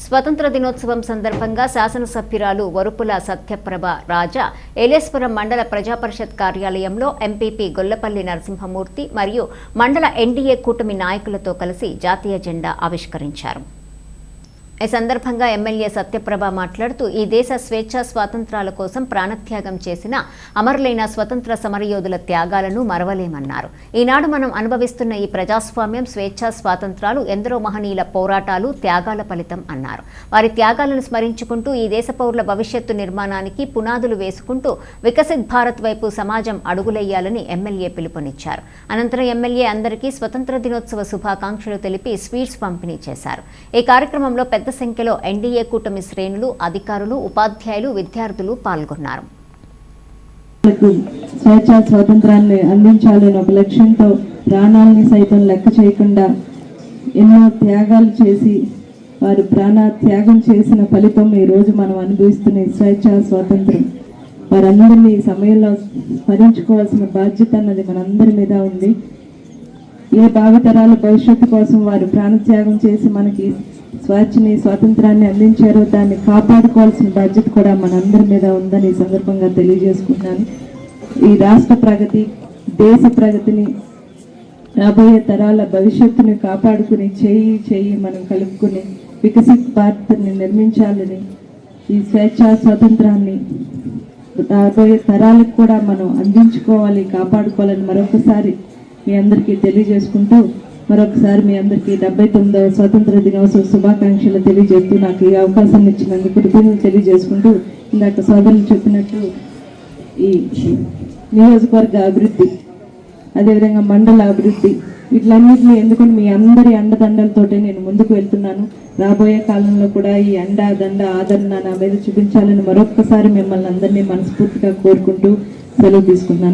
స్వతంత్ర దినోత్సవం సందర్భంగా శాసనసభ్యురాలు వరుపుల సత్యప్రభ రాజా ఏలేశ్వరం మండల ప్రజాపరిషత్ కార్యాలయంలో ఎంపీపీ గొల్లపల్లి నరసింహమూర్తి మరియు మండల ఎన్డీఏ కూటమి నాయకులతో కలిసి జాతీయ జెండా ఆవిష్కరించారు. ఈ సందర్భంగా ఎమ్మెల్యే సత్యప్రభ మాట్లాడుతూ ఈ దేశ స్వేచ్ఛా స్వాతంత్రాల కోసం ప్రాణత్యాగం చేసిన అమరులైన స్వతంత్ర సమరయోధుల త్యాగాలను మరవలేమన్నారు. ఈనాడు మనం అనుభవిస్తున్న ఈ ప్రజాస్వామ్యం స్వేచ్ఛా స్వాతంత్రాలు ఎందరో మహనీయుల పోరాటాలు త్యాగాల ఫలితం అన్నారు. వారి త్యాగాలను స్మరించుకుంటూ ఈ దేశ పౌరుల భవిష్యత్తు నిర్మాణానికి పునాదులు వేసుకుంటూ వికసిత్ భారత్ వైపు సమాజం అడుగులెయ్యాలని ఎమ్మెల్యే పిలుపునిచ్చారు. అనంతరం ఎమ్మెల్యే అందరికీ స్వతంత్ర దినోత్సవ శుభాకాంక్షలు తెలిపి స్వీట్స్ పంపిణీ చేశారు. ఈ కార్యక్రమంలో పెద్ద సంఖ్యలో ఎన్డీఏ కూటమి శ్రేణులు, అధికారులు, ఉపాధ్యాయులు, విద్యార్థులు పాల్గొన్నారు. స్వేచ్ఛా స్వాతంత్రాన్ని అందించాలని ఒక లక్ష్యంతో ప్రాణాలని సైతం లెక్క చేయకుండా ఎన్నో త్యాగాలు చేసి వారు ప్రాణ త్యాగం చేసిన ఫలితం ఈ రోజు మనం అనుభవిస్తున్న స్వేచ్ఛా స్వాతంత్రం. వారందరినీ ఈ సమయంలో స్మరించుకోవాల్సిన బాధ్యత అన్నది మనందరి మీద ఉంది. ఏ భావితరాల భవిష్యత్తు కోసం వారు ప్రాణత్యాగం చేసి మనకి స్వాతంత్రాన్ని అందించారో దాన్ని కాపాడుకోవాల్సిన బాధ్యత కూడా మనందరి మీద ఉందని ఈ సందర్భంగా తెలియజేసుకుంటున్నాను. ఈ రాష్ట్ర ప్రగతి, దేశ ప్రగతిని, రాబోయే తరాల భవిష్యత్తుని కాపాడుకుని చేయి మనం కలుపుకుని వికసిత్ భారత్ని నిర్మించాలని, ఈ స్వేచ్ఛా స్వాతంత్రాన్ని రాబోయే తరాలకు కూడా మనం అందించుకోవాలి, కాపాడుకోవాలని మరొకసారి మీ అందరికీ తెలియజేసుకుంటూ మరొకసారి మీ అందరికీ 79వ స్వాతంత్ర దినోత్సవ శుభాకాంక్షలు తెలియజేస్తూ నాకు ఈ అవకాశాన్ని ఇచ్చినందుకు కృతజ్ఞతలు తెలియజేసుకుంటూ ఇందాక సోదరులు చెప్పినట్టు ఈ నియోజకవర్గ అభివృద్ధి, అదేవిధంగా మండల అభివృద్ధి, వీటిలన్నింటినీ ఎందుకంటే మీ అందరి అండదండలతోటే నేను ముందుకు వెళ్తున్నాను. రాబోయే కాలంలో కూడా ఈ దండ ఆదరణ నా మీద చూపించాలని మరొక్కసారి మిమ్మల్ని అందరినీ మనస్ఫూర్తిగా కోరుకుంటూ సెలవు తీసుకున్నాను.